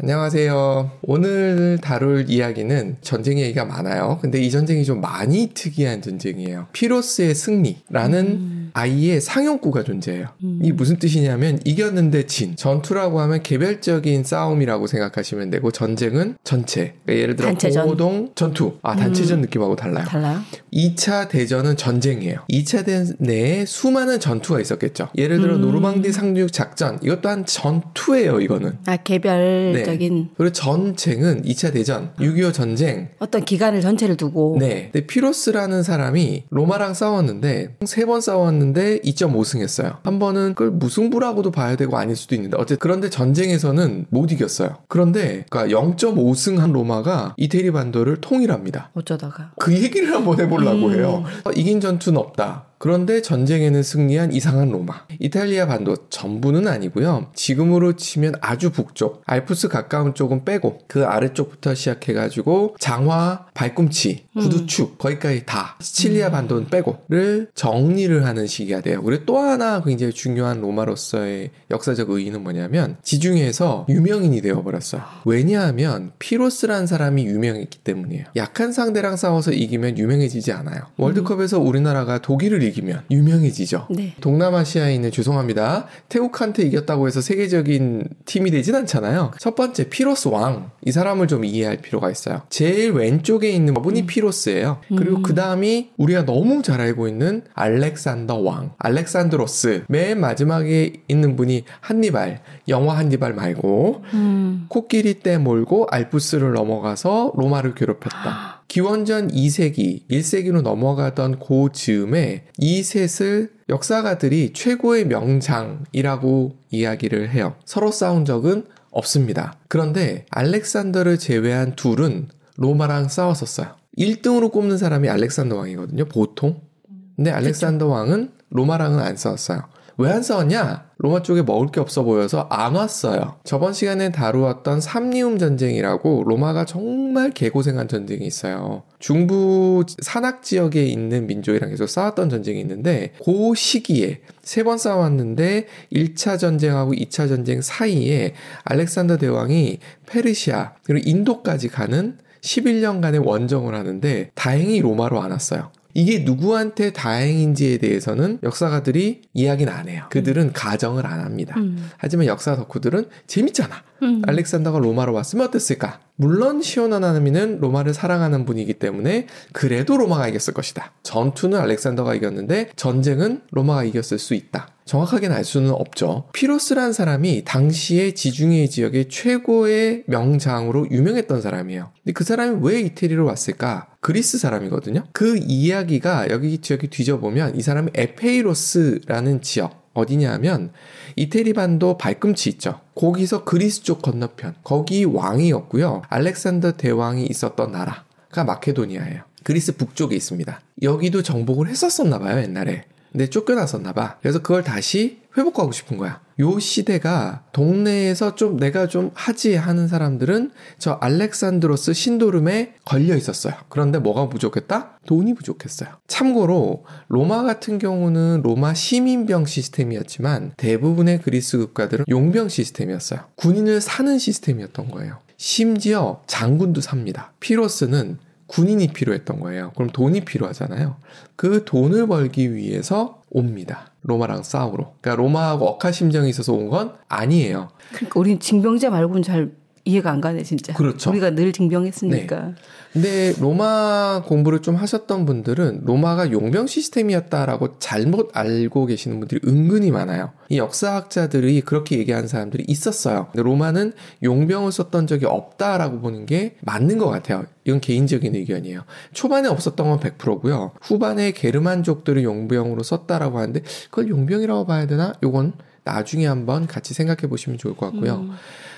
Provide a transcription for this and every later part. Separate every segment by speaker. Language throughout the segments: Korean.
Speaker 1: 안녕하세요. 오늘 다룰 이야기는 전쟁 얘기가 많아요. 근데 이 전쟁이 좀 많이 특이한 전쟁이에요. 피로스의 승리라는 아이의 상용구가 존재해요. 이게 무슨 뜻이냐면 이겼는데 진. 전투라고 하면 개별적인 싸움이라고 생각하시면 되고 전쟁은 전체. 그러니까 예를 들어
Speaker 2: 단체전.
Speaker 1: 공호동 전투. 단체전 느낌하고 달라요.
Speaker 2: 달라요?
Speaker 1: 2차 대전은 전쟁이에요. 2차 대전 내에 수많은 전투가 있었겠죠. 예를 들어 노르망디 상륙 작전. 이것 또한 전투예요, 이거는.
Speaker 2: 개별적인.
Speaker 1: 그리고 전쟁은 2차 대전, 6.25 전쟁.
Speaker 2: 어떤 기간을 전체를 두고.
Speaker 1: 네. 근데 피로스라는 사람이 로마랑 싸웠는데 3번 싸웠는데 2.5승 했어요. 한 번은 그걸 무승부라고도 봐야 되고 아닐 수도 있는데 어쨌든 그런데 전쟁에서는 못 이겼어요. 그런데 그러니까 0.5승 한 로마가 이태리 반도를 통일합니다.
Speaker 2: 어쩌다가.
Speaker 1: 그 얘기를 한번 해보려고 해요. 이긴 전투는 없다. 그런데 전쟁에는 승리한 이상한 로마. 이탈리아 반도 전부는 아니고요. 지금으로 치면 아주 북쪽, 알프스 가까운 쪽은 빼고 그 아래쪽부터 시작해가지고 장화, 발꿈치, 구두축 거기까지 다 시칠리아 반도는 빼고를 정리를 하는 시기가 돼요. 그리고 또 하나 굉장히 중요한 로마로서의 역사적 의의는 뭐냐면 지중해에서 유명인이 되어버렸어요. 왜냐하면 피로스라는 사람이 유명했기 때문이에요. 약한 상대랑 싸워서 이기면 유명해지지 않아요. 월드컵에서 우리나라가 독일을 이기면 유명해지죠.
Speaker 2: 네.
Speaker 1: 동남아시아에 있는 죄송합니다. 태국한테 이겼다고 해서 세계적인 팀이 되진 않잖아요. 첫 번째 피로스 왕. 이 사람을 좀 이해할 필요가 있어요. 제일 왼쪽에 있는 분이 피로스예요. 그리고 그 다음이 우리가 너무 잘 알고 있는 알렉산더 왕. 알렉산드로스. 맨 마지막에 있는 분이 한니발. 영화 한니발 말고 코끼리 떼 몰고 알프스를 넘어가서 로마를 괴롭혔다. 기원전 2세기, 1세기로 넘어가던 그 즈음에 이 셋을 역사가들이 최고의 명장이라고 이야기를 해요. 서로 싸운 적은 없습니다. 그런데 알렉산더를 제외한 둘은 로마랑 싸웠었어요. 1등으로 꼽는 사람이 알렉산더 왕이거든요, 보통. 근데 알렉산더 왕은 로마랑은 안 싸웠어요. 왜 안 싸웠냐? 로마 쪽에 먹을 게 없어 보여서 안 왔어요. 저번 시간에 다루었던 삼리움 전쟁이라고 로마가 정말 개고생한 전쟁이 있어요. 중부 산악 지역에 있는 민족이랑 계속 싸웠던 전쟁이 있는데 그 시기에 3번 싸웠는데 1차 전쟁하고 2차 전쟁 사이에 알렉산더 대왕이 페르시아 그리고 인도까지 가는 11년간의 원정을 하는데 다행히 로마로 안 왔어요. 이게 누구한테 다행인지에 대해서는 역사가들이 이야기는 안 해요. 그들은 가정을 안 합니다. 하지만 역사 덕후들은 재밌잖아. 알렉산더가 로마로 왔으면 어땠을까? 물론 시오나나미는 로마를 사랑하는 분이기 때문에 그래도 로마가 이겼을 것이다. 전투는 알렉산더가 이겼는데 전쟁은 로마가 이겼을 수 있다. 정확하게는 알 수는 없죠. 피로스란 사람이 당시에 지중해 지역의 최고의 명장으로 유명했던 사람이에요. 근데 그 사람이 왜 이태리로 왔을까? 그리스 사람이거든요. 그 이야기가 여기 지역에 뒤져보면 이 사람이 에페이로스라는 지역 어디냐 하면 이태리 반도 발꿈치 있죠. 거기서 그리스 쪽 건너편 거기 왕이었고요. 알렉산더 대왕이 있었던 나라가 마케도니아예요. 그리스 북쪽에 있습니다. 여기도 정복을 했었었나 봐요, 옛날에. 근데 쫓겨났었나 봐. 그래서 그걸 다시 회복하고 싶은 거야. 요 시대가 동네에서 좀 내가 좀 하지 하는 사람들은 저 알렉산드로스 신도름에 걸려 있었어요. 그런데 뭐가 부족했다? 돈이 부족했어요. 참고로 로마 같은 경우는 로마 시민병 시스템이었지만 대부분의 그리스 국가들은 용병 시스템이었어요. 군인을 사는 시스템이었던 거예요. 심지어 장군도 삽니다. 피로스는 군인이 필요했던 거예요. 그럼 돈이 필요하잖아요. 그 돈을 벌기 위해서 옵니다. 로마랑 싸우러. 그러니까 로마하고 억하심정이 있어서 온 건 아니에요.
Speaker 2: 그러니까 우린 징병제 말고는 잘 이해가 안 가네, 진짜.
Speaker 1: 그렇죠.
Speaker 2: 우리가 늘 징병했으니까.
Speaker 1: 네. 근데 로마 공부를 좀 하셨던 분들은 로마가 용병 시스템이었다라고 잘못 알고 계시는 분들이 은근히 많아요. 이 역사학자들이 그렇게 얘기하는 사람들이 있었어요. 근데 로마는 용병을 썼던 적이 없다라고 보는 게 맞는 것 같아요. 이건 개인적인 의견이에요. 초반에 없었던 건 100%고요. 후반에 게르만족들을 용병으로 썼다라고 하는데 그걸 용병이라고 봐야 되나? 요건 나중에 한번 같이 생각해 보시면 좋을 것 같고요.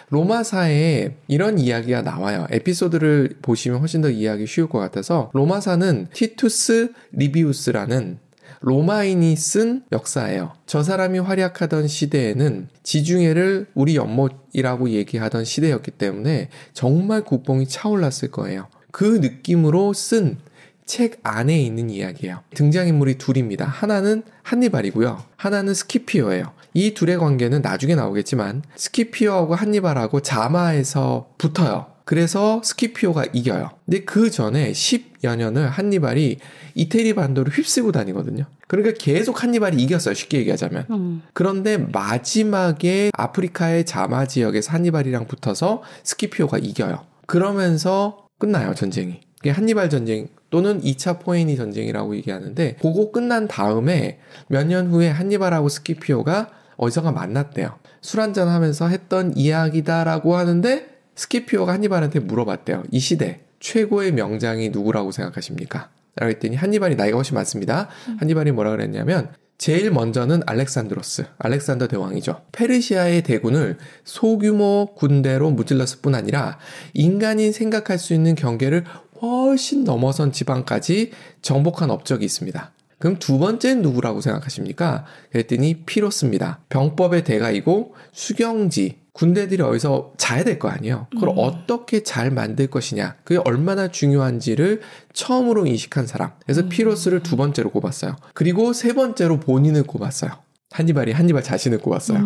Speaker 1: 로마사에 이런 이야기가 나와요. 에피소드를 보시면 훨씬 더 이해하기 쉬울 것 같아서 로마사는 티투스 리비우스라는 로마인이 쓴 역사예요. 저 사람이 활약하던 시대에는 지중해를 우리 연못이라고 얘기하던 시대였기 때문에 정말 국뽕이 차올랐을 거예요. 그 느낌으로 쓴 책 안에 있는 이야기예요. 등장인물이 둘입니다. 하나는 한니발이고요. 하나는 스키피오예요. 이 둘의 관계는 나중에 나오겠지만 스키피오하고 한니발하고 자마에서 붙어요. 그래서 스키피오가 이겨요. 근데 그 전에 10여 년을 한니발이 이태리 반도를 휩쓸고 다니거든요. 그러니까 계속 한니발이 이겼어요. 쉽게 얘기하자면. 그런데 마지막에 아프리카의 자마 지역에서 한니발이랑 붙어서 스키피오가 이겨요. 그러면서 끝나요, 전쟁이. 이게 한니발 전쟁 또는 2차 포에니 전쟁이라고 얘기하는데 그거 끝난 다음에 몇 년 후에 한니발하고 스키피오가 어디선가 만났대요. 술 한잔 하면서 했던 이야기다라고 하는데 스키피오가 한니발한테 물어봤대요. 이 시대 최고의 명장이 누구라고 생각하십니까? 라고 했더니 한니발이 나이가 훨씬 많습니다. 한니발이 뭐라 그랬냐면 제일 먼저는 알렉산더 대왕이죠. 페르시아의 대군을 소규모 군대로 무찔렀을 뿐 아니라 인간이 생각할 수 있는 경계를 훨씬 넘어선 지방까지 정복한 업적이 있습니다. 그럼 두 번째는 누구라고 생각하십니까? 그랬더니 피로스입니다. 병법의 대가이고 수경지, 군대들이 어디서 자야 될 거 아니에요. 그걸 어떻게 잘 만들 것이냐, 그게 얼마나 중요한지를 처음으로 인식한 사람. 그래서 피로스를 두 번째로 꼽았어요. 그리고 세 번째로 본인을 꼽았어요. 한니발 자신을 꼽았어요.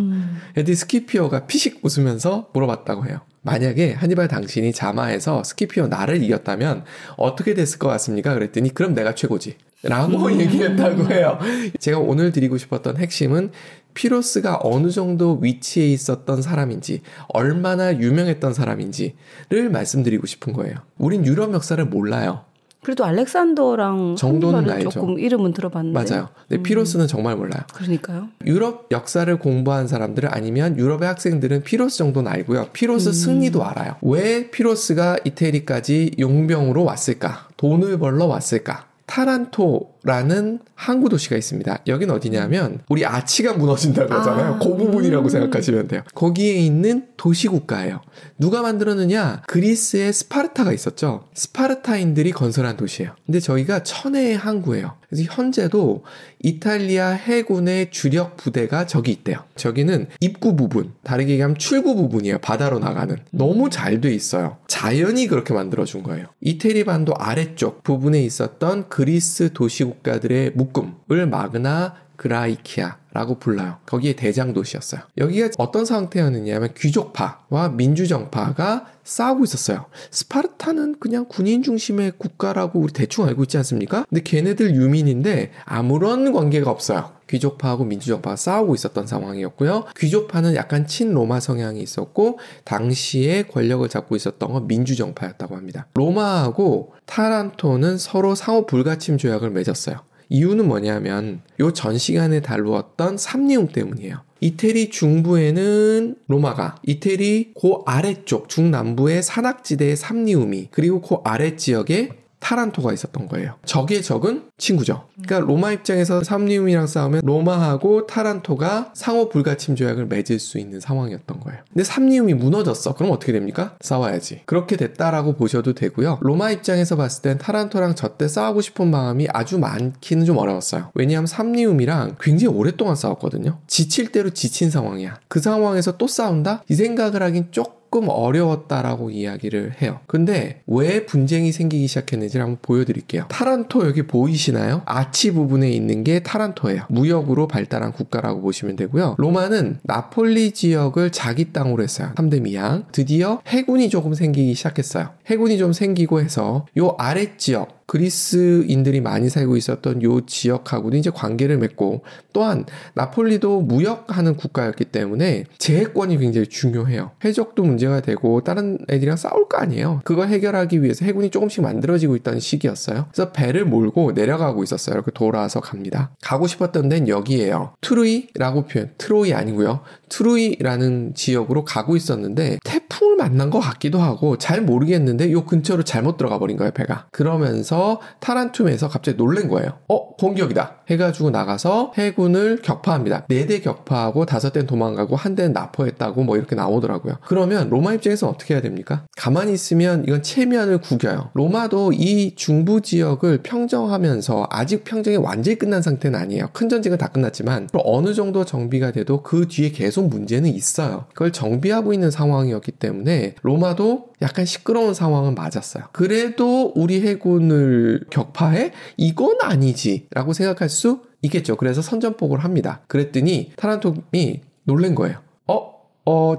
Speaker 1: 그랬더니 스키피오가 피식 웃으면서 물어봤다고 해요. 만약에 한니발 당신이 자마에서 스키피오 나를 이겼다면 어떻게 됐을 것 같습니까? 그랬더니 그럼 내가 최고지 라고 얘기했다고 해요. 제가 오늘 드리고 싶었던 핵심은 피로스가 어느 정도 위치에 있었던 사람인지, 얼마나 유명했던 사람인지를 말씀드리고 싶은 거예요. 우린 유럽 역사를 몰라요.
Speaker 2: 그래도 알렉산더랑
Speaker 1: 정도는 알죠.
Speaker 2: 조금 이름은 들어봤는데.
Speaker 1: 맞아요. 근데 피로스는 정말 몰라요.
Speaker 2: 그러니까요.
Speaker 1: 유럽 역사를 공부한 사람들은, 아니면 유럽의 학생들은 피로스 정도는 알고요. 피로스 승리도 알아요. 왜 피로스가 이태리까지 용병으로 왔을까? 돈을 벌러 왔을까? 타란토라는 항구 도시가 있습니다. 여긴 어디냐면 우리 아치가 무너진다고 하잖아요. 그 부분이라고 생각하시면 돼요. 거기에 있는 도시국가예요. 누가 만들었느냐? 그리스의 스파르타가 있었죠. 스파르타인들이 건설한 도시예요. 근데 저희가 천혜의 항구예요. 그래서 현재도 이탈리아 해군의 주력 부대가 저기 있대요. 저기는 입구 부분, 다르게 얘기하면 출구 부분이에요. 바다로 나가는. 너무 잘 돼 있어요. 자연이 그렇게 만들어준 거예요. 이태리 반도 아래쪽 부분에 있었던 그리스 도시국가들의 묶음을 마그나 그라이키아라고 불러요. 거기에 대장 도시였어요. 여기가 어떤 상태였느냐면 귀족파와 민주정파가 싸우고 있었어요. 스파르타는 그냥 군인 중심의 국가라고 우리 대충 알고 있지 않습니까? 근데 걔네들 유민인데 아무런 관계가 없어요. 귀족파하고 민주정파가 싸우고 있었던 상황이었고요. 귀족파는 약간 친로마 성향이 있었고 당시에 권력을 잡고 있었던 건 민주정파였다고 합니다. 로마하고 타란토는 서로 상호 불가침 조약을 맺었어요. 이유는 뭐냐면 요 전 시간에 다루었던 삼리움 때문이에요. 이태리 중부에는 로마가, 이태리 그 아래쪽 중남부의 산악지대의 삼리움이, 그리고 그 아랫지역에 타란토가 있었던 거예요. 적의 적은 친구죠. 그러니까 로마 입장에서 삼리움이랑 싸우면 로마하고 타란토가 상호 불가침 조약을 맺을 수 있는 상황이었던 거예요. 근데 삼리움이 무너졌어. 그럼 어떻게 됩니까? 싸워야지. 그렇게 됐다라고 보셔도 되고요. 로마 입장에서 봤을 땐 타란토랑 저때 싸우고 싶은 마음이 아주 많기는 좀 어려웠어요. 왜냐하면 삼리움이랑 굉장히 오랫동안 싸웠거든요. 지칠 대로 지친 상황이야. 그 상황에서 또 싸운다? 이 생각을 하긴 조금 어려웠다라고 이야기를 해요. 근데 왜 분쟁이 생기기 시작했는지를 한번 보여드릴게요. 타란토 여기 보이시나요? 아치 부분에 있는 게 타란토예요. 무역으로 발달한 국가라고 보시면 되고요. 로마는 나폴리 지역을 자기 땅으로 했어요. 3대 미양. 드디어 해군이 조금 생기기 시작했어요. 해군이 좀 생기고 해서 요 아랫지역, 그리스인들이 많이 살고 있었던 요 지역하고도 이제 관계를 맺고, 또한 나폴리도 무역하는 국가였기 때문에 재해권이 굉장히 중요해요. 해적도 문제가 되고 다른 애들이랑 싸울 거 아니에요. 그걸 해결하기 위해서 해군이 조금씩 만들어지고 있다는 시기였어요. 그래서 배를 몰고 내려가고 있었어요. 이렇게 돌아서 갑니다. 가고 싶었던 데는 여기예요. 트루이라고 표현, 트로이 아니고요. 트루이라는 지역으로 가고 있었는데 태풍을 만난 것 같기도 하고 잘 모르겠는데 요 근처로 잘못 들어가 버린 거예요, 배가. 그러면서 타란툼에서 갑자기 놀란 거예요. 공격이다 해가지고 나가서 해군을 격파합니다. 4대 격파하고 5대는 도망가고 1대는 납포했다고 뭐 이렇게 나오더라고요. 그러면 로마 입장에서는 어떻게 해야 됩니까? 가만히 있으면 이건 체면을 구겨요. 로마도 이 중부 지역을 평정하면서, 아직 평정이 완전히 끝난 상태는 아니에요. 큰 전쟁은 다 끝났지만 어느 정도 정비가 돼도 그 뒤에 계속 문제는 있어요. 그걸 정비하고 있는 상황이었기 때문에 로마도 약간 시끄러운 상황은 맞았어요. 그래도 우리 해군을 군인을 격파해? 이건 아니지라고 생각할 수 있겠죠. 그래서 선전포고를 합니다. 그랬더니 타란토이 놀란 거예요.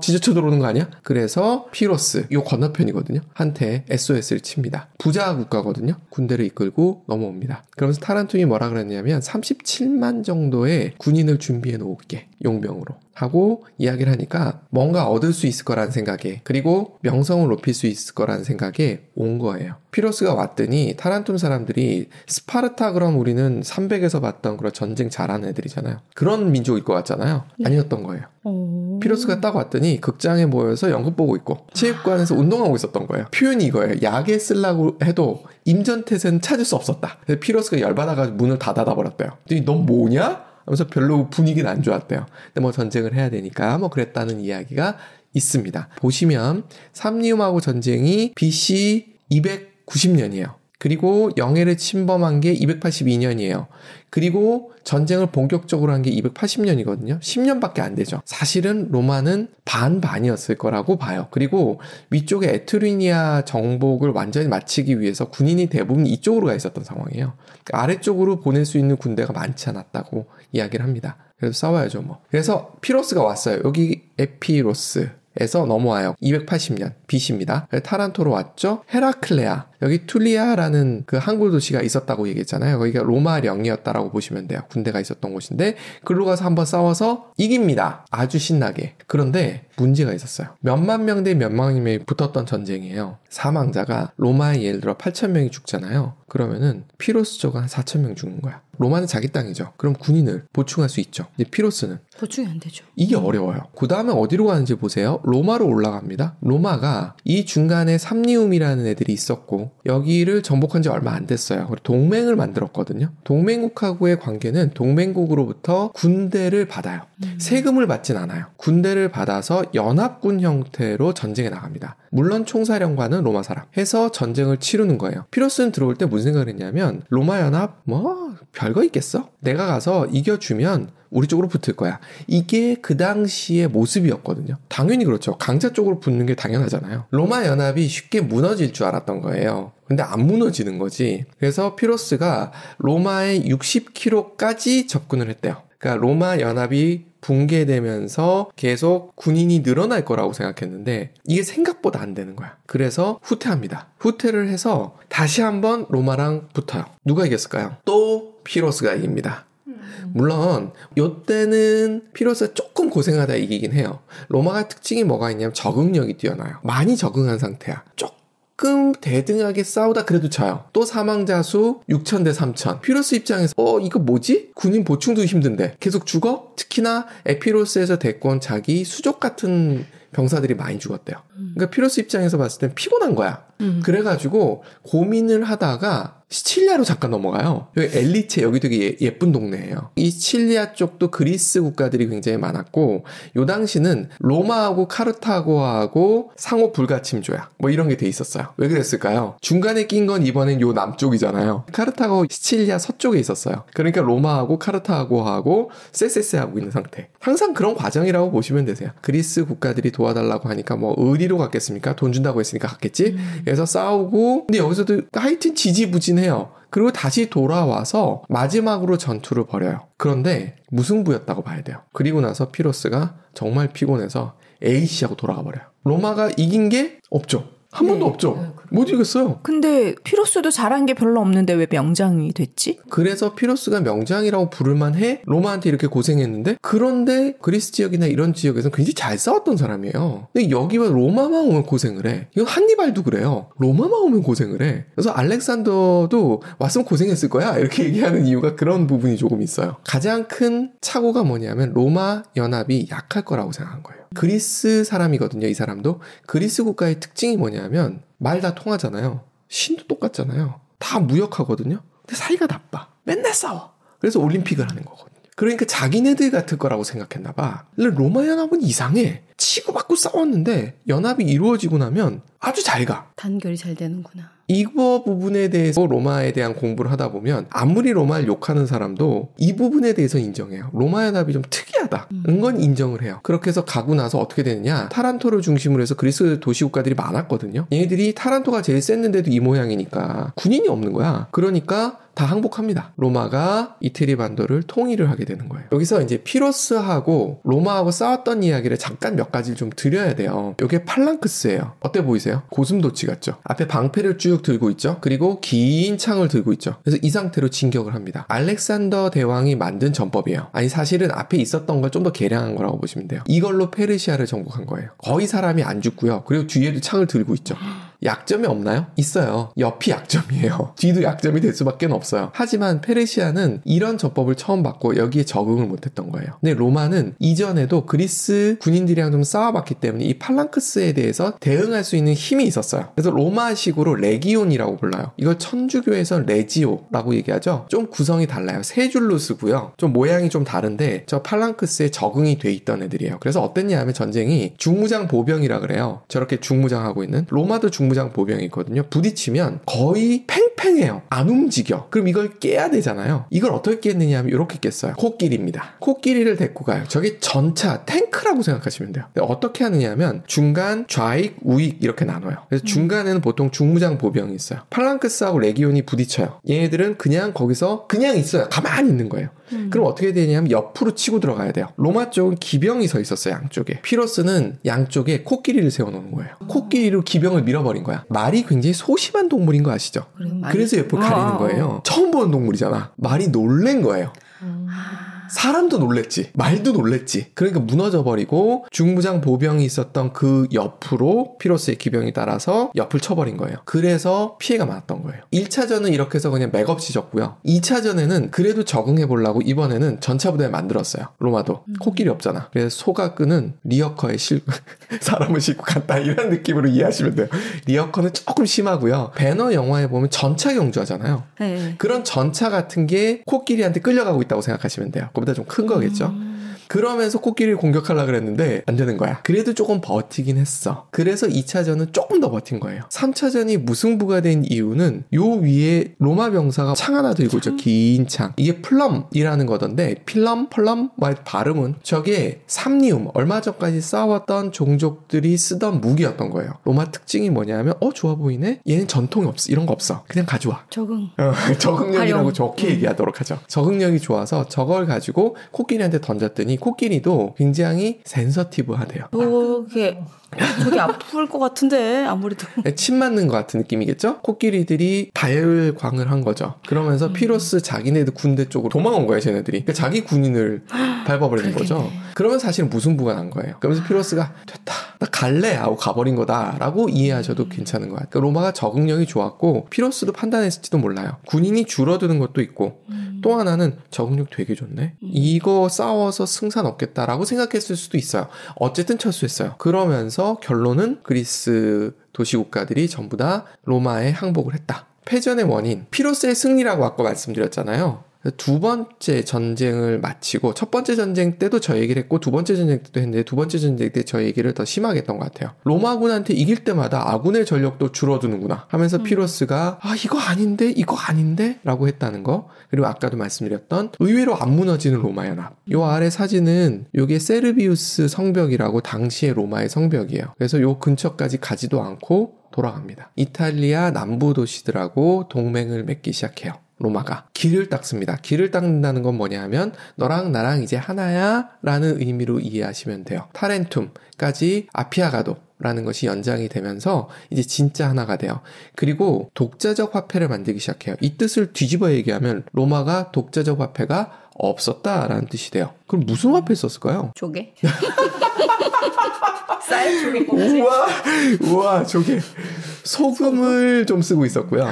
Speaker 1: 지저쳐 들어오는 거 아니야? 그래서 피로스, 요 건너편이거든요. 한테 SOS를 칩니다. 부자 국가거든요. 군대를 이끌고 넘어옵니다. 그러면서 타란토이 뭐라 그랬냐면 37만 정도의 군인을 준비해 놓을게. 용병으로. 하고 이야기를 하니까 뭔가 얻을 수 있을 거라는 생각에, 그리고 명성을 높일 수 있을 거라는 생각에 온 거예요. 피로스가 왔더니 타란톤 사람들이 스파르타 그럼 우리는 300에서 봤던 그런 전쟁 잘하는 애들이잖아요. 그런 민족일 것 같잖아요. 아니었던 거예요. 피로스가 딱 왔더니 극장에 모여서 연극 보고 있고 체육관에서 운동하고 있었던 거예요. 표현이 이거예요. 약에 쓰려고 해도 임전태세는 찾을 수 없었다. 그래서 피로스가 열받아가지고 문을 다 닫아버렸대요. 그랬더니 넌 뭐냐? 하면서 별로 분위기는 안 좋았대요. 근데 뭐 전쟁을 해야 되니까 뭐 그랬다는 이야기가 있습니다. 보시면 삼리움하고 전쟁이 BC 290년이에요. 그리고 영해를 침범한 게 282년이에요. 그리고 전쟁을 본격적으로 한 게 280년이거든요. 10년밖에 안 되죠. 사실은 로마는 반반이었을 거라고 봐요. 그리고 위쪽에 에트루니아 정복을 완전히 마치기 위해서 군인이 대부분 이쪽으로 가 있었던 상황이에요. 아래쪽으로 보낼 수 있는 군대가 많지 않았다고 이야기를 합니다. 그래서 싸워야죠 뭐. 그래서 피로스가 왔어요. 여기 에피로스에서 넘어와요. 280년 BC입니다. 타란토로 왔죠. 헤라클레아, 여기 툴리아라는 그 항구 도시가 있었다고 얘기했잖아요. 거기가 로마령이었다라고 보시면 돼요. 군대가 있었던 곳인데 글로 가서 한번 싸워서 이깁니다. 아주 신나게. 그런데 문제가 있었어요. 몇만 명 대 몇만 명이 붙었던 전쟁이에요. 사망자가 로마에 예를 들어 8,000명이 죽잖아요. 그러면은 피로스 쪽은 한 4,000명 죽는 거야. 로마는 자기 땅이죠. 그럼 군인을 보충할 수 있죠. 이제 피로스는
Speaker 2: 보충이 안 되죠.
Speaker 1: 이게 어려워요. 그 다음에 어디로 가는지 보세요. 로마로 올라갑니다. 로마가 이 중간에 삼리움이라는 애들이 있었고 여기를 정복한 지 얼마 안 됐어요. 그리고 동맹을 만들었거든요. 동맹국하고의 관계는 동맹국으로부터 군대를 받아요. 세금을 받진 않아요. 군대를 받아서 연합군 형태로 전쟁에 나갑니다. 물론 총사령관은 로마 사람 해서 전쟁을 치르는 거예요. 피로스는 들어올 때 무슨 생각을 했냐면 로마 연합 뭐 별거 있겠어? 내가 가서 이겨주면 우리 쪽으로 붙을 거야. 이게 그 당시의 모습이었거든요. 당연히 그렇죠. 강자 쪽으로 붙는 게 당연하잖아요. 로마 연합이 쉽게 무너질 줄 알았던 거예요. 근데 안 무너지는 거지. 그래서 피로스가 로마의 60km까지 접근을 했대요. 그러니까 로마 연합이 붕괴되면서 계속 군인이 늘어날 거라고 생각했는데 이게 생각보다 안 되는 거야. 그래서 후퇴합니다. 후퇴를 해서 다시 한번 로마랑 붙어요. 누가 이겼을까요? 또 피로스가 이깁니다. 물론 이때는 피로스가 조금 고생하다 이기긴 해요. 로마가 특징이 뭐가 있냐면 적응력이 뛰어나요. 많이 적응한 상태야. 조금 대등하게 싸우다 그래도 져요. 또 사망자 수 6,000 대 3,000. 피로스 입장에서 이거 뭐지? 군인 보충도 힘든데 계속 죽어? 특히나 에피로스에서 데리고 온 자기 수족 같은 병사들이 많이 죽었대요. 그러니까 피로스 입장에서 봤을 땐 피곤한 거야. 그래가지고 고민을 하다가 시칠리아로 잠깐 넘어가요. 여기 엘리체, 여기 되게 예쁜 동네예요. 이 시칠리아 쪽도 그리스 국가들이 굉장히 많았고 요 당시는 로마하고 카르타고하고 상호 불가침 조약 뭐 이런 게 돼 있었어요. 왜 그랬을까요? 중간에 낀 건 이번엔 요 남쪽이잖아요. 카르타고 시칠리아 서쪽에 있었어요. 그러니까 로마하고 카르타고하고 쎄쎄쎄하고 있는 상태. 항상 그런 과정이라고 보시면 되세요. 그리스 국가들이 도와달라고 하니까 뭐 의리로 갔겠습니까? 돈 준다고 했으니까 갔겠지? 그래서 싸우고 근데 여기서도 하여튼 지지부진해요. 그리고 다시 돌아와서 마지막으로 전투를 벌여요. 그런데 무승부였다고 봐야 돼요. 그리고 나서 피로스가 정말 피곤해서 A씨하고 돌아가 버려요. 로마가 이긴 게 없죠. 한 번도 없죠. 못 이겼어요.
Speaker 3: 근데 피로스도 잘한 게 별로 없는데 왜 명장이 됐지?
Speaker 1: 그래서 피로스가 명장이라고 부를만해. 로마한테 이렇게 고생했는데 그런데 그리스 지역이나 이런 지역에서는 굉장히 잘 싸웠던 사람이에요. 근데 여기만 로마만 오면 고생을 해. 이건 한니발도 그래요. 로마만 오면 고생을 해. 그래서 알렉산더도 왔으면 고생했을 거야 이렇게 얘기하는 이유가 그런 부분이 조금 있어요. 가장 큰 착오가 뭐냐면 로마 연합이 약할 거라고 생각한 거예요. 그리스 사람이거든요. 이 사람도. 그리스 국가의 특징이 뭐냐면 말 다 통하잖아요. 신도 똑같잖아요. 다 무역하거든요. 근데 사이가 나빠. 맨날 싸워. 그래서 올림픽을 하는 거거든요. 그러니까 자기네들 같을 거라고 생각했나 봐. 근데 로마 연합은 이상해. 치고받고 싸웠는데 연합이 이루어지고 나면 아주 잘 가.
Speaker 2: 단결이 잘 되는구나.
Speaker 1: 이거 부분에 대해서 로마에 대한 공부를 하다 보면 아무리 로마를 욕하는 사람도 이 부분에 대해서 인정해요. 로마 연합이 좀 특이하다. 건 인정을 해요. 그렇게 해서 가고 나서 어떻게 되느냐? 타란토를 중심으로 해서 그리스 도시국가들이 많았거든요. 얘네들이 타란토가 제일 셌는데도 이 모양이니까 군인이 없는 거야. 그러니까 다 항복합니다. 로마가 이태리 반도를 통일을 하게 되는 거예요. 여기서 이제 피로스하고 로마하고 싸웠던 이야기를 잠깐 몇 가지를 좀 드려야 돼요. 이게 팔랑크스예요. 어때 보이세요? 고슴도치 같죠? 앞에 방패를 쭉 들고 있죠? 그리고 긴 창을 들고 있죠. 그래서 이 상태로 진격을 합니다. 알렉산더 대왕이 만든 전법이에요. 아니 사실은 앞에 있었던 걸 좀 더 개량한 거라고 보시면 돼요. 이걸로 페르시아를 정복한 거예요. 거의 사람이 안 죽고요. 그리고 뒤에도 창을 들고 있죠. 약점이 없나요? 있어요. 옆이 약점이에요. 뒤도 약점이 될 수밖에 없어요. 하지만 페르시아는 이런 전법을 처음 받고 여기에 적응을 못했던 거예요. 근데 로마는 이전에도 그리스 군인들이랑 좀 싸워봤기 때문에 이 팔랑크스에 대해서 대응할 수 있는 힘이 있었어요. 그래서 로마식으로 레기온이라고 불러요. 이걸 천주교에서는 레지오라고 얘기하죠. 좀 구성이 달라요. 세 줄로 쓰고요. 좀 모양이 좀 다른데 저 팔랑크스에 적응이 돼 있던 애들이에요. 그래서 어땠냐 하면 전쟁이 중무장 보병이라 그래요. 저렇게 중무장하고 있는 로마도 중무장 보병이 있거든요. 부딪히면 거의 팽팽해요. 안 움직여. 그럼 이걸 깨야 되잖아요. 이걸 어떻게 깼느냐 하면 이렇게 깼어요. 코끼리입니다. 코끼리를 데리고 가요. 저게 전차 탱크라고 생각하시면 돼요. 어떻게 하느냐 하면 중간, 좌익, 우익 이렇게 나눠요. 그래서 중간에는 보통 중무장 보병이 있어요. 팔랑크스하고 레기온이 부딪혀요. 얘네들은 그냥 거기서 그냥 있어요. 가만히 있는 거예요. 그럼 어떻게 되냐면 옆으로 치고 들어가야 돼요. 로마 쪽은 기병이 서 있었어요. 양쪽에. 피로스는 양쪽에 코끼리를 세워놓는 거예요. 코끼리로 기병을 밀어버린 거야. 말이 굉장히 소심한 동물인 거 아시죠? 그래서 옆을 가리는 거예요. 처음 보는 동물이잖아. 말이 놀란 거예요. 사람도 놀랬지. 말도 놀랬지. 그러니까 무너져버리고 중무장 보병이 있었던 그 옆으로 피로스의 기병이 따라서 옆을 쳐버린 거예요. 그래서 피해가 많았던 거예요. 1차전은 이렇게 해서 그냥 맥없이 졌고요. 2차전에는 그래도 적응해보려고 이번에는 전차부대를 만들었어요. 로마도. 코끼리 없잖아. 그래서 소가 끄는 리어커에 사람을 싣고 갔다 이런 느낌으로 이해하시면 돼요. 리어커는 조금 심하고요. 배너 영화에 보면 전차 경주하잖아요.
Speaker 2: 네.
Speaker 1: 그런 전차 같은 게 코끼리한테 끌려가고 있다고 생각하시면 돼요. 그보다 좀 큰 거겠죠. 그러면서 코끼리를 공격하려고 그랬는데 안 되는 거야. 그래도 조금 버티긴 했어. 그래서 2차전은 조금 더 버틴 거예요. 3차전이 무승부가 된 이유는 요 위에 로마 병사가 창 하나 들고 있죠. 긴 창. 이게 플럼이라는 거던데 필럼, 펄럼 발음은 저게 삼리움, 얼마 전까지 싸웠던 종족들이 쓰던 무기였던 거예요. 로마 특징이 뭐냐면 좋아 보이네? 얘는 전통이 없어. 이런 거 없어. 그냥 가져와. 적응력이라고 좋게 얘기하도록 하죠. 적응력이 좋아서 저걸 가지고 코끼리한테 던졌더니 코끼리도 굉장히 센서티브하대요.
Speaker 2: 저게 아플 것 같은데 아무래도
Speaker 1: 침 맞는 것 같은 느낌이겠죠? 코끼리들이 발광을 한 거죠. 그러면서 피로스 자기네들 군대 쪽으로 도망온 거예요, 쟤네들이. 그러니까 자기 군인을 밟아버리는 거죠. 그러면 사실은 무승부가 난 거예요. 그러면서 피로스가 됐다, 나 갈래 하고 가버린 거다라고 이해하셔도 괜찮은 것 같아요. 그러니까 로마가 적응력이 좋았고 피로스도 판단했을지도 몰라요. 군인이 줄어드는 것도 있고 또 하나는 적응력 되게 좋네. 이거 싸워서 승산 없겠다라고 생각했을 수도 있어요. 어쨌든 철수했어요. 그러면서 결론은 그리스 도시국가들이 전부 다 로마에 항복을 했다. 패전의 원인, 피로스의 승리라고 아까 말씀드렸잖아요. 두 번째 전쟁을 마치고 첫 번째 전쟁 때도 저 얘기를 했고 두 번째 전쟁 때도 했는데 두 번째 전쟁 때 저 얘기를 더 심하게 했던 것 같아요. 로마군한테 이길 때마다 아군의 전력도 줄어드는구나 하면서 피로스가 이거 아닌데 라고 했다는 거. 그리고 아까도 말씀드렸던 의외로 안 무너지는 로마 연합. 요 아래 사진은 요게 세르비우스 성벽이라고 당시의 로마의 성벽이에요. 그래서 요 근처까지 가지도 않고 돌아갑니다. 이탈리아 남부 도시들하고 동맹을 맺기 시작해요. 로마가 길을 닦습니다. 길을 닦는다는 건 뭐냐 하면 너랑 나랑 이제 하나야 라는 의미로 이해하시면 돼요. 타렌툼까지 아피아가도 라는 것이 연장이 되면서 이제 진짜 하나가 돼요. 그리고 독자적 화폐를 만들기 시작해요. 이 뜻을 뒤집어 얘기하면 로마가 독자적 화폐가 없었다라는 뜻이 돼요. 그럼 무슨 화폐 썼을까요?
Speaker 2: 조개? 쌀 조개?
Speaker 1: 우와 조개. 소금을 좀 쓰고 있었고요.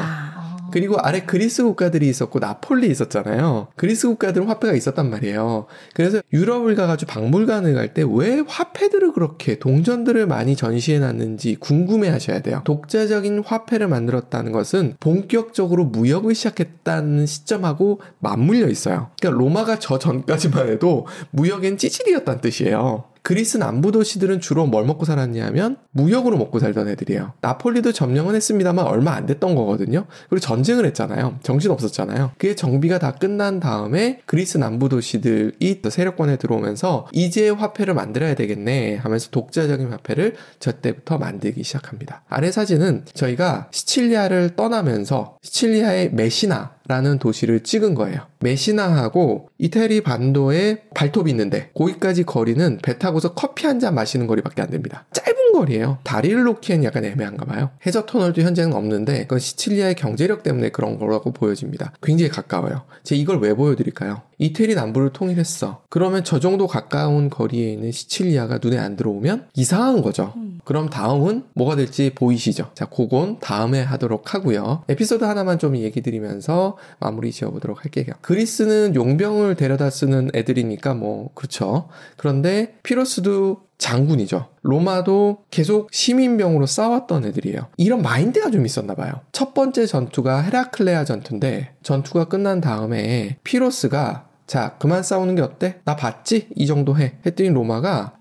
Speaker 1: 그리고 아래 그리스 국가들이 있었고 나폴리 있었잖아요. 그리스 국가들은 화폐가 있었단 말이에요. 그래서 유럽을 가가지고 박물관을 갈 때 왜 화폐들을 그렇게 동전들을 많이 전시해놨는지 궁금해하셔야 돼요. 독자적인 화폐를 만들었다는 것은 본격적으로 무역을 시작했다는 시점하고 맞물려 있어요. 그러니까 로마가 저 전까지만 해도 무역엔 찌질이었다는 뜻이에요. 그리스 남부 도시들은 주로 뭘 먹고 살았냐면 무역으로 먹고 살던 애들이에요. 나폴리도 점령은 했습니다만 얼마 안 됐던 거거든요. 그리고 전쟁을 했잖아요. 정신 없었잖아요. 그게 정비가 다 끝난 다음에 그리스 남부 도시들이 세력권에 들어오면서 이제 화폐를 만들어야 되겠네 하면서 독자적인 화폐를 저 때부터 만들기 시작합니다. 아래 사진은 저희가 시칠리아를 떠나면서 시칠리아의 메시나라는 도시를 찍은 거예요. 메시나하고 이태리 반도에 발톱이 있는데 거기까지 거리는 배 타고서 커피 한 잔 마시는 거리밖에 안 됩니다. 짧은 거리예요. 다리를 놓기엔 약간 애매한가 봐요. 해저 터널도 현재는 없는데 그건 시칠리아의 경제력 때문에 그런 거라고 보여집니다. 굉장히 가까워요. 제가 이걸 왜 보여드릴까요? 이태리 남부를 통일했어. 그러면 저 정도 가까운 거리에 있는 시칠리아가 눈에 안 들어오면 이상한 거죠. 그럼 다음은 뭐가 될지 보이시죠? 자, 그건 다음에 하도록 하고요. 에피소드 하나만 좀 얘기 드리면서 마무리 지어보도록 할게요. 그리스는 용병을 데려다 쓰는 애들이니까 뭐 그렇죠. 그런데 피로스도 장군이죠. 로마도 계속 시민병으로 싸웠던 애들이에요. 이런 마인드가 좀 있었나 봐요. 첫 번째 전투가 헤라클레아 전투인데 전투가 끝난 다음에 피로스가 자, 그만 싸우는 게 어때? 나 봤지? 이 정도 해. 했더니 로마가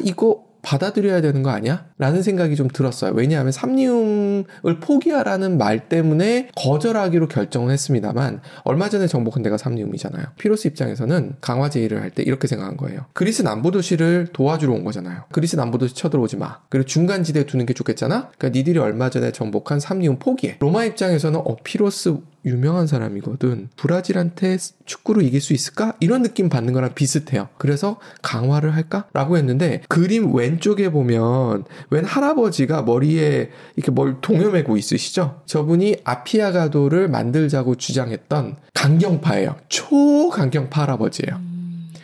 Speaker 1: 이거 받아들여야 되는 거 아니야? 라는 생각이 좀 들었어요. 왜냐하면 삼리움을 포기하라는 말 때문에 거절하기로 결정을 했습니다만 얼마 전에 정복한 데가 삼리움이잖아요. 피로스 입장에서는 강화 제의를 할 때 이렇게 생각한 거예요. 그리스 남부 도시를 도와주러 온 거잖아요. 그리스 남부 도시 쳐들어오지 마. 그리고 중간 지대에 두는 게 좋겠잖아. 그러니까 니들이 얼마 전에 정복한 삼리움 포기해. 로마 입장에서는 피로스 유명한 사람이거든. 브라질한테 축구로 이길 수 있을까? 이런 느낌 받는 거랑 비슷해요. 그래서 강화를 할까? 라고 했는데 그림 왼쪽에 보면 웬 할아버지가 머리에 이렇게 뭘 동여매고 있으시죠? 저분이 아피아가도를 만들자고 주장했던 강경파예요. 초강경파 할아버지예요.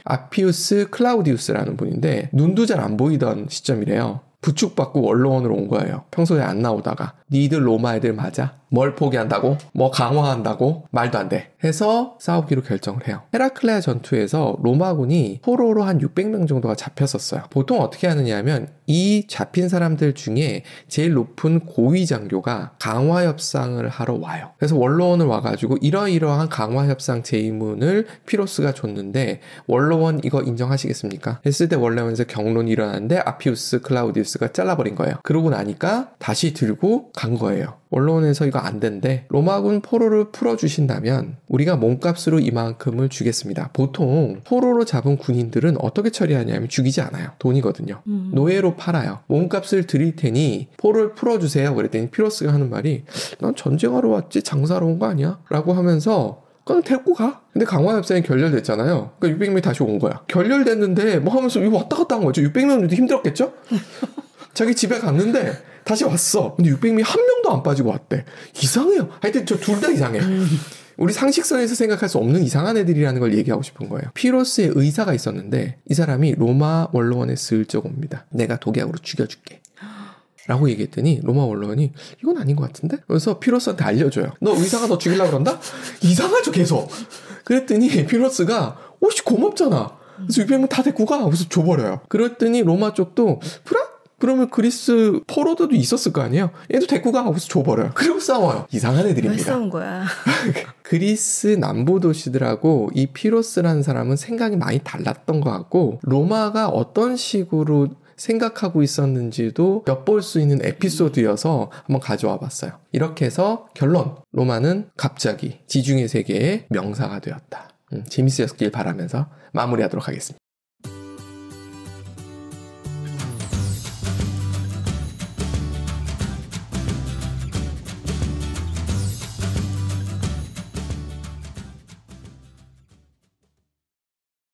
Speaker 1: 아피우스 클라우디우스라는 분인데 눈도 잘 안 보이던 시점이래요. 부축받고 원로원으로 온 거예요. 평소에 안 나오다가. 니들 로마 애들 맞아? 뭘 포기한다고? 뭐 강화한다고? 말도 안 돼. 해서 싸우기로 결정을 해요. 헤라클레아 전투에서 로마군이 포로로 한 600명 정도가 잡혔었어요. 보통 어떻게 하느냐 하면 이 잡힌 사람들 중에 제일 높은 고위 장교가 강화 협상을 하러 와요. 그래서 원로원을 와가지고 이러이러한 강화 협상 제의문을 피로스가 줬는데 원로원 이거 인정하시겠습니까? 했을 때 원로원에서 경론이 일어났는데 아피우스 클라우디우스가 잘라버린 거예요. 그러고 나니까 다시 들고 간 거예요. 원로원에서 이거 안 된대. 로마군 포로를 풀어주신다면 우리가 몸값으로 이만큼을 주겠습니다. 보통 포로로 잡은 군인들은 어떻게 처리하냐면 죽이지 않아요. 돈이거든요. 노예로 팔아요. 몸값을 드릴 테니 포로를 풀어주세요. 그랬더니 피로스가 하는 말이 난 전쟁하러 왔지 장사하러 온 거 아니야? 라고 하면서 그냥 데리고 가. 근데 강화 협상이 결렬됐잖아요. 그러니까 600명이 다시 온 거야. 결렬됐는데 뭐 하면서 이거 왔다 갔다 한 거죠. 600명도 힘들었겠죠? 자기 집에 갔는데 다시 왔어. 근데 600명이 한 명도 안 빠지고 왔대. 이상해요. 하여튼 저 둘 다 이상해. 우리 상식선에서 생각할 수 없는 이상한 애들이라는 걸 얘기하고 싶은 거예요. 피로스의 의사가 있었는데 이 사람이 로마 원로원에 슬쩍 옵니다. 내가 독약으로 죽여줄게. 라고 얘기했더니 로마 원로원이 이건 아닌 것 같은데? 그래서 피로스한테 알려줘요. 너 의사가 너 죽이려고 그런다? 이상하죠 계속. 그랬더니 피로스가 오씨 고맙잖아. 그래서 600명 다 데리고 가. 그래서 줘버려요. 그랬더니 로마 쪽도 그러면 그리스 포로들도 있었을 거 아니에요? 얘도 데리고 가 하고서 줘버려요. 그리고 싸워요. 이상한 애들입니다.
Speaker 2: 왜 싸운 거야?
Speaker 1: 그리스 남부 도시들하고 이 피로스라는 사람은 생각이 많이 달랐던 것 같고 로마가 어떤 식으로 생각하고 있었는지도 엿볼 수 있는 에피소드여서 한번 가져와 봤어요. 이렇게 해서 결론. 로마는 갑자기 지중해 세계의 명사가 되었다. 재밌으셨길 바라면서 마무리하도록 하겠습니다.